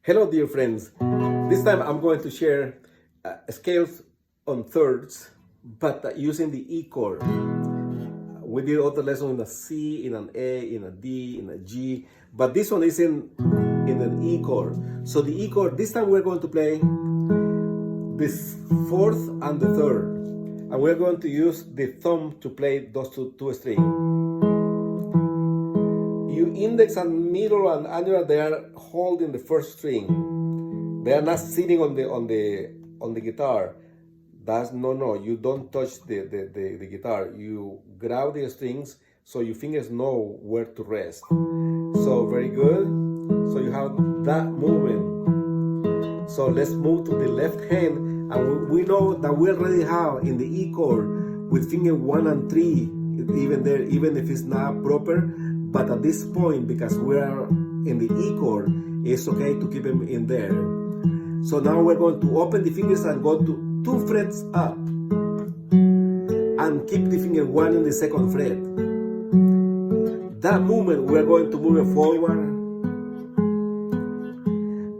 Hello dear friends, this time I'm going to share scales on thirds but using the E chord. We did other lesson in a C, in an A, in a D, in a G, but this one is in an E chord. So the E chord, this time we're going to play this fourth and the third, and we're going to use the thumb to play those two strings. You index and middle and annular, they are holding the first string. They are not sitting on the guitar. That's no. You don't touch the guitar. You grab the strings so your fingers know where to rest. So very good. So you have that movement. So let's move to the left hand, and we know that we already have in the E chord with finger 1 and 3, even there, even if it's not proper. But at this point, because we are in the E chord, it's okay to keep them in there. So now we're going to open the fingers and go to 2 frets up and keep the finger 1 in the 2nd fret. That movement, we're going to move it forward.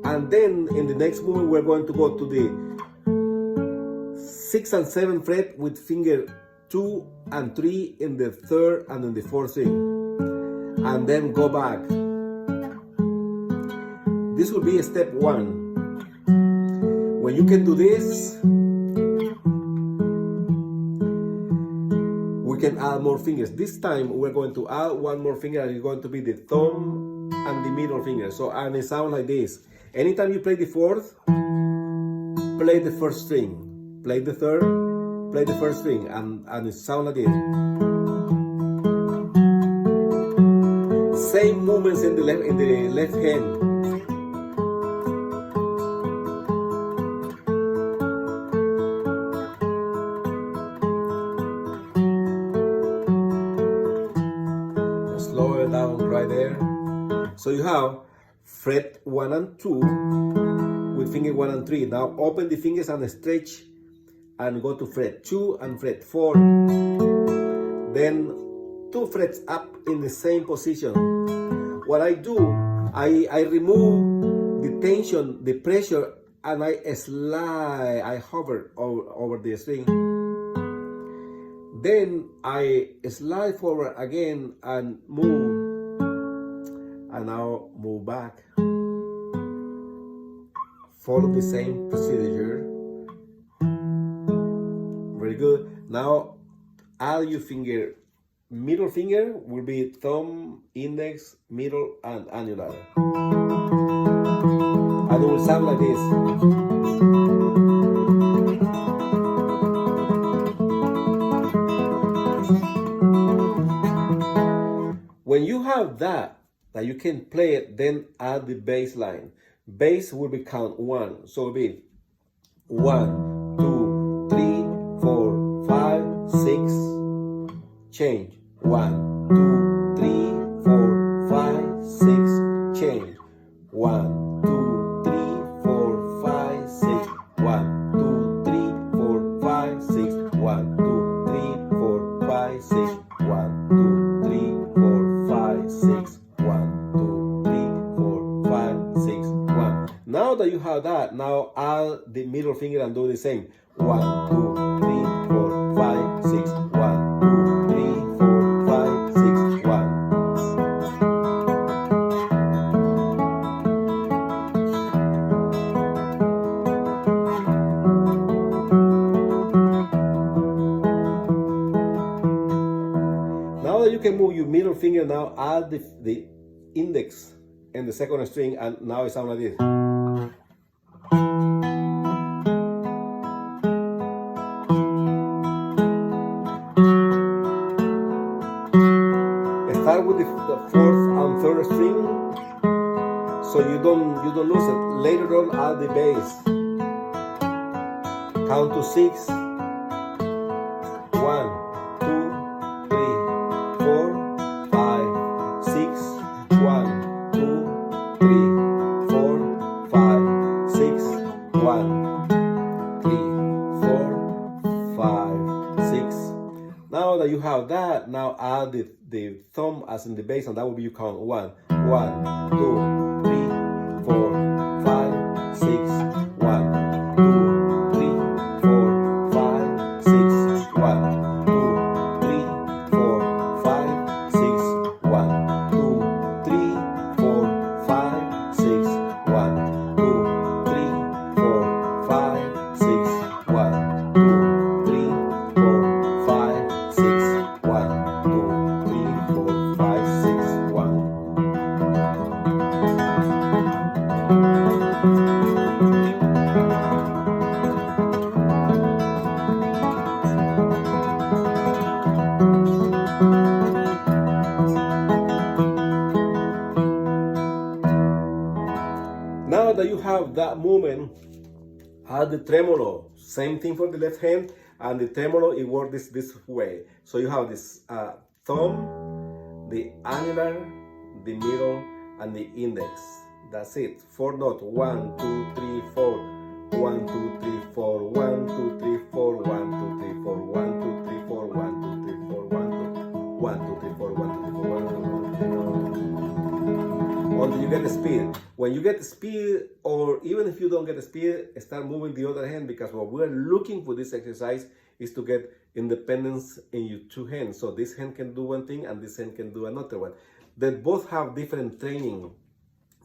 And then in the next movement, we're going to go to the 6th and 7th fret with finger 2 and 3 in the 3rd and in the 4th string. And then go back. This will be step 1. When you can do this, we can add more fingers. This time we're going to add 1 more finger, and it's going to be the thumb and the middle finger. So, and it sounds like this. Anytime you play the 4th, play the 1st string. Play the 3rd, play the 1st string, and it sounds like this. Same movements in the left hand. Slow it down right there. So you have fret 1 and 2 with finger 1 and 3. Now open the fingers and stretch and go to fret 2 and fret 4. Then 2 frets up in the same position. What I do, I remove the tension, the pressure, and I slide, I hover over the string. Then I slide forward again and move, and now move back. Follow the same procedure. Very good. Now add your finger. Middle finger will be thumb, index, middle, and annular. And it will sound like this. When you have that you can play it, then add the bass line. Bass will be count 1. So it will be 1, 2, 3, 4, 5, 6. Change. 1, 2, 3, 4, 5, 6. Change. 1, 2, 3, 4, 5, 6. 1, 2, 3, 4, 5, 6. 1, 2, 3, 4, 5, 6. 1, 2, 3, 4, 5, 6. 1, 2, 3, 4, 5, 6. 1. Now that you have that, now add the middle finger and do the same. 1, 2, 3, 4, 5, 6. 1, 2, 3, 4, 5, 6. 1. Now that you can move your middle finger, now add the index and the 2nd string, and now it sounds like this. Start with the 4th and 3rd string, so you don't lose it. Later on, add the bass. Count to 6. 1, 2, 3, 4, 5, 6. 1, 2, 3, 4, 5, 6. 1, 3, 4, 5, 6. Now that you have that, now add the thumb as in the bass, and that will be you count 1, 1, 2, 3, 4, 5, Now that you have that movement, add the tremolo. Same thing for the left hand, and the tremolo, it works this way. So you have this thumb, the annular, the middle, and the index. That's it. 4 notes. 1, 2, 3, 4. 1, 2, 3, 4. 1, 2, 3, 4. 1, 2, 3, 4. 1, 2, 3, 4. 1, 2, 3, 4. 1, 2, 3, 4. 1, 2, 3, 4. 1, 2, 3, 4. Until you get the speed. When you get the speed, or even if you don't get the speed, start moving the other hand, because what we're looking for this exercise is to get independence in your two hands. So this hand can do one thing and this hand can do another one. They both have different training.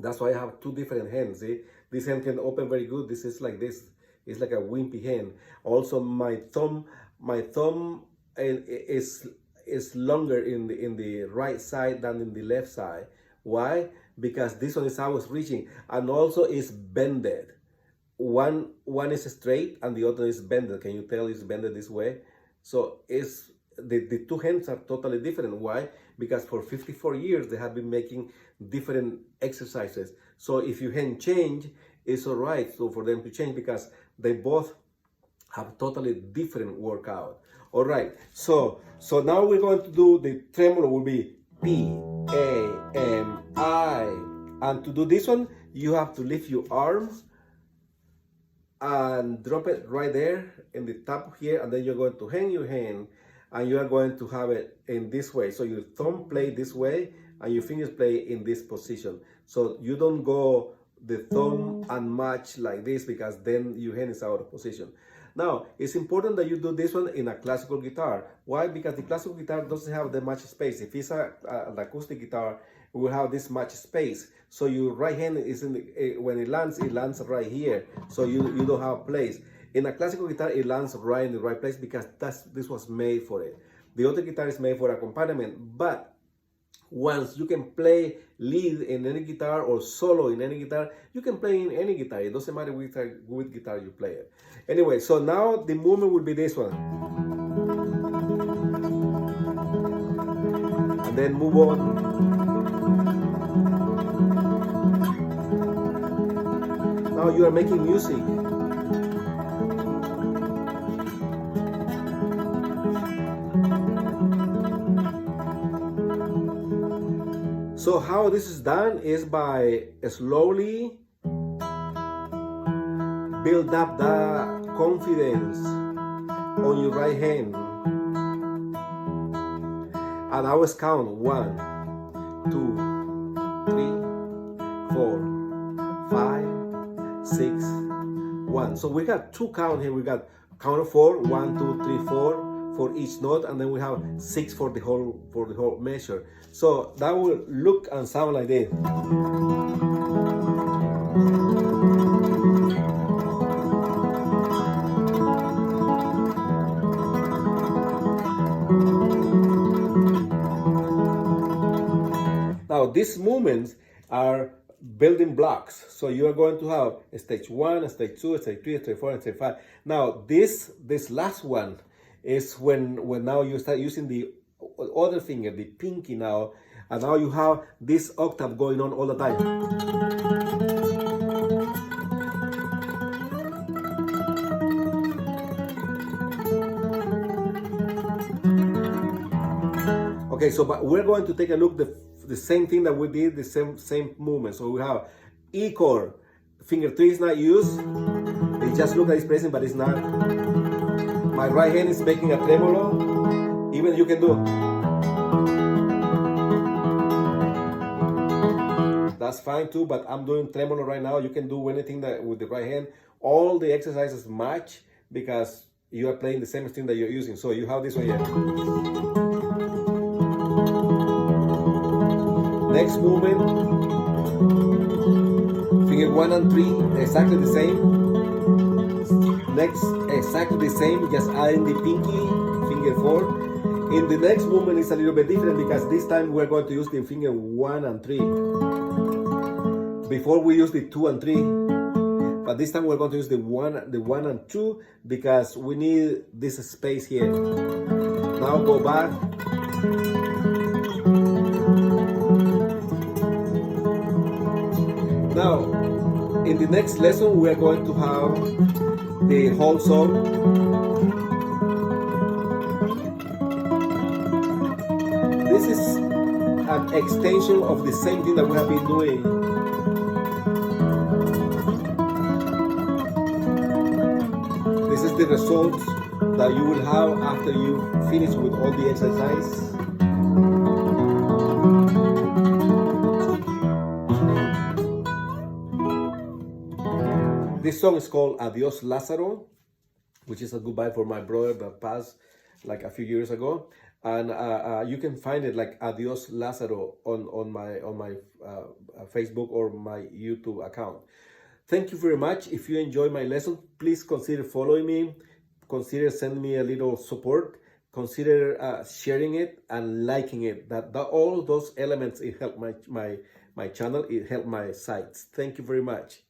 That's why I have two different hands. See? This hand can open very good. This is like this. It's like a wimpy hand. Also, my thumb is longer in the right side than in the left side. Why? Because this one is always reaching, and also is bended. One is straight and the other is bended. Can you tell it's bended this way? So it's the two hands are totally different. Why? Because for 54 years they have been making different exercises. So if your hand change, it's all right. So for them to change, because they both have totally different workout. All right. So now we're going to do the tremolo. Will be P A M I, and to do this one, you have to lift your arms and drop it right there in the top here, and then you're going to hang your hand, and you are going to have it in this way. So your thumb play this way and your fingers play in this position. So you don't go the thumb and match like this, because then your hand is out of position. Now, it's important that you do this one in a classical guitar. Why? Because the classical guitar doesn't have that much space. If it's an acoustic guitar, it will have this much space. So your right hand is when it lands right here. So you don't have place. In a classical guitar, it lands right in the right place, because this was made for it. The other guitar is made for accompaniment, but once you can play lead in any guitar or solo in any guitar, you can play in any guitar. It doesn't matter which guitar you play it. Anyway, so now the movement will be this one. And then move on. Now you are making music. So how this is done is by slowly build up the confidence on your right hand. And I always count 1, 2, 3, 4, 5, 6, 1. So we got 2 count here. We got count of 4, 1, 2, 3, 4 for each note, and then we have 6 for the whole measure. So that will look and sound like this. Now these movements are building blocks. So you are going to have stage 1, stage 2, stage 3, stage 4, and stage 5. Now this last one is when now you start using the other finger, the pinky now, and now you have this octave going on all the time. Okay, so but we're going to take a look the same thing that we did, the same movement. So we have E chord, finger 3 is not used. It just looks like it's pressing, but it's not. My right hand is making a tremolo. Even you can do. That's fine too, but I'm doing tremolo right now. You can do anything that with the right hand. All the exercises match because you are playing the same string that you're using. So you have this one here. Next movement, finger 1 and 3, exactly the same. Next, exactly the same, just adding the pinky, finger 4. In the next movement, it's a little bit different because this time we're going to use the finger 1 and 3. Before we use the 2 and 3, but this time we're going to use the 1 and 2 because we need this space here. Now go back. Now, In the next lesson, we are going to have the whole song. This is an extension of the same thing that we have been doing. This is the results that you will have after you finish with all the exercise. This song is called Adios Lázaro, which is a goodbye for my brother that passed like a few years ago. And you can find it like Adios Lázaro on my Facebook or my YouTube account. Thank you very much. If you enjoy my lesson, please consider following me. Consider sending me a little support. Consider sharing it and liking it. That all of those elements, it help my channel. It help my sites. Thank you very much.